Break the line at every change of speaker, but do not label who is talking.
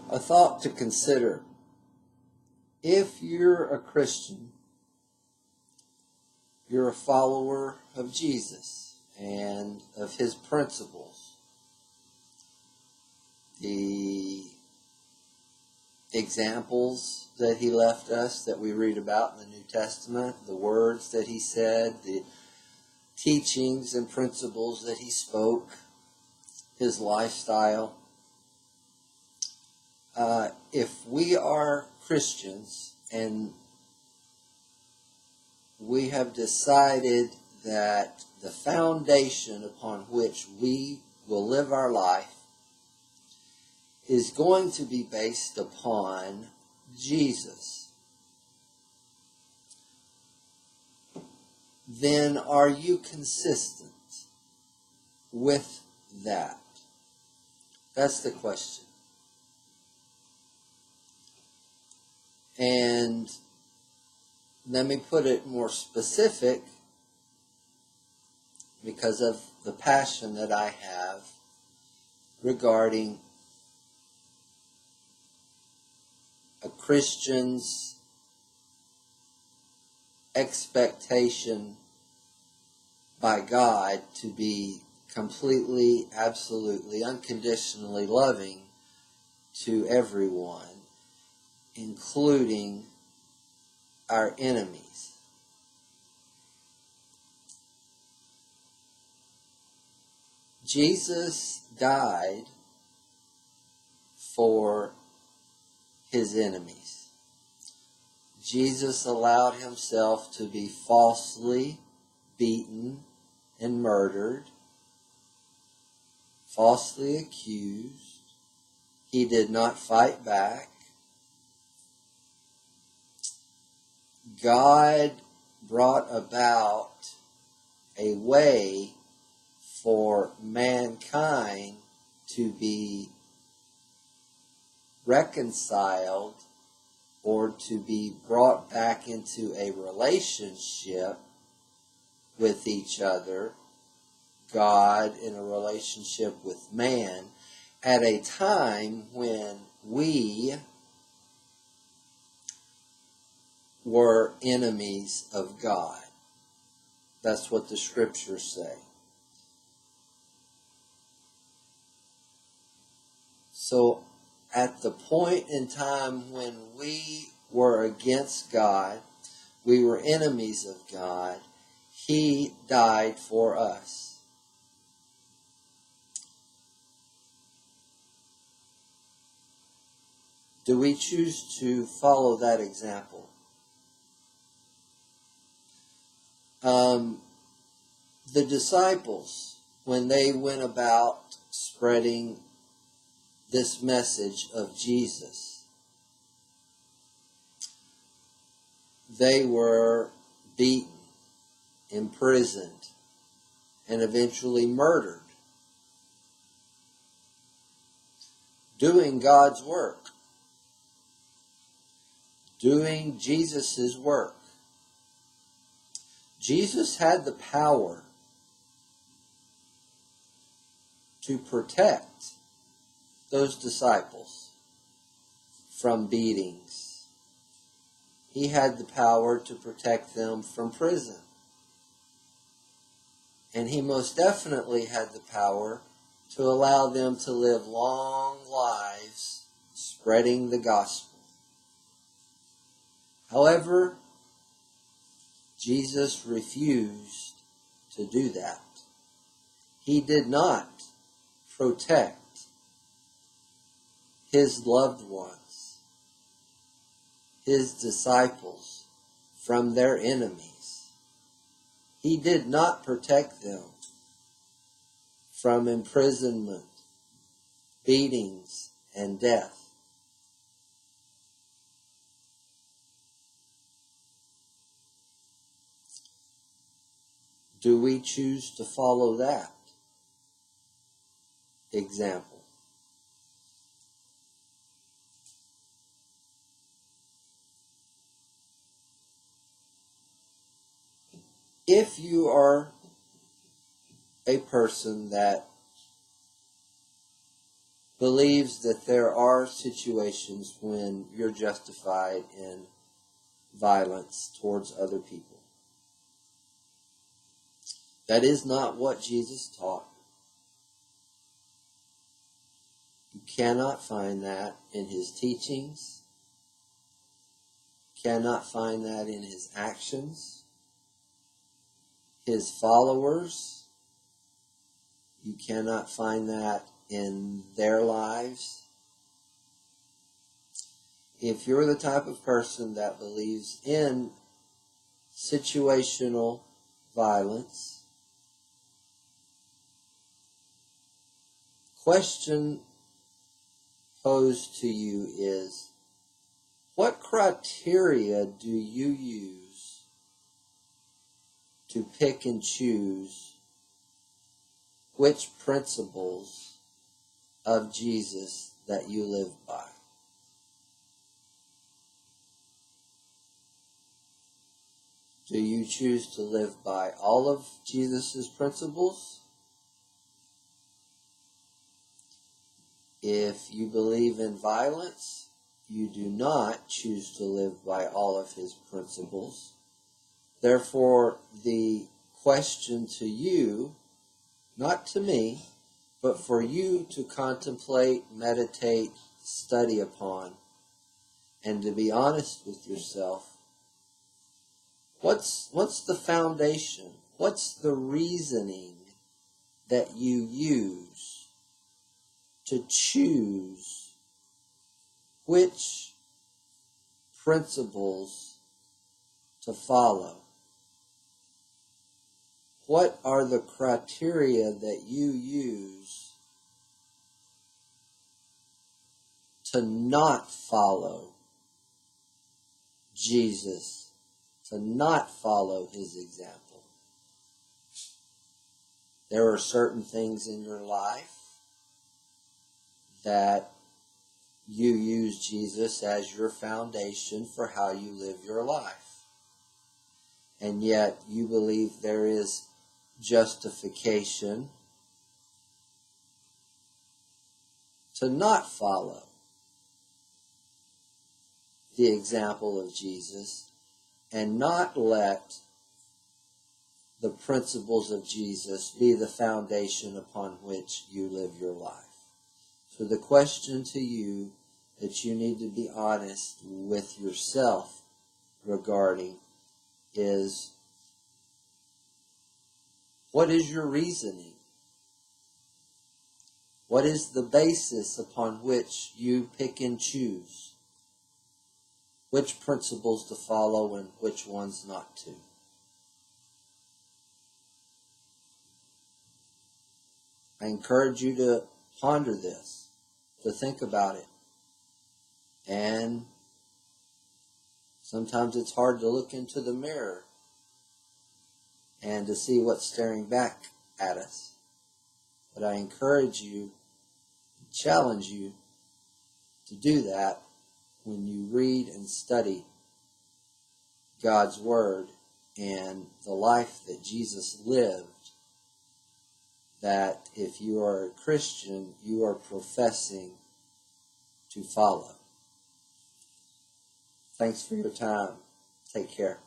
A thought to consider. If you're a Christian, you're a follower of Jesus and of his principles. The examples that he left us that we read about in the New Testament, the words that he said, the teachings and principles that he spoke, his lifestyle. If we are Christians and we have decided that the foundation upon which we will live our life is going to be based upon Jesus, then are you consistent with that? That's the question. And let me put it more specific because of the passion that I have regarding a Christian's expectation by God to be completely, absolutely, unconditionally loving to everyone, including our enemies. Jesus died for his enemies. Jesus allowed himself to be falsely beaten and murdered, falsely accused. He did not fight back. God brought about a way for mankind to be reconciled or to be brought back into a relationship with each other, God in a relationship with man, at a time when we were enemies of God. That's what the scriptures say. So, at the point in time when we were against God, we were enemies of God, he died for us. Do we choose to follow that example? The disciples, when they went about spreading this message of Jesus, they were beaten, imprisoned, and eventually murdered, doing God's work, doing Jesus' work. Jesus had the power to protect those disciples from beatings. He had the power to protect them from prison. And he most definitely had the power to allow them to live long lives spreading the gospel. However, Jesus refused to do that. He did not protect his loved ones, his disciples, from their enemies. He did not protect them from imprisonment, beatings, and death. Do we choose to follow that example? If you are a person that believes that there are situations when you're justified in violence towards other people. That is not what Jesus taught. You cannot find that in his teachings. You cannot find that in his actions. His followers, you cannot find that in their lives. If you're the type of person that believes in situational violence, question posed to you is, what criteria do you use to pick and choose which principles of Jesus that you live by? Do you choose to live by all of Jesus' principles? If you believe in violence, you do not choose to live by all of his principles. Therefore, the question to you, not to me, but for you to contemplate, meditate, study upon, and to be honest with yourself, what's the foundation? What's the reasoning that you use to choose which principles to follow? What are the criteria that you use to not follow Jesus, to not follow his example? There are certain things in your life that you use Jesus as your foundation for how you live your life. And yet you believe there is justification to not follow the example of Jesus and not let the principles of Jesus be the foundation upon which you live your life. So the question to you that you need to be honest with yourself regarding is, what is your reasoning? What is the basis upon which you pick and choose which principles to follow and which ones not to? I encourage you to ponder this, to think about it. And sometimes it's hard to look into the mirror and to see what's staring back at us. But I encourage you, challenge you to do that when you read and study God's Word and the life that Jesus lived, that if you are a Christian, you are professing to follow. Thanks for your time. Take care.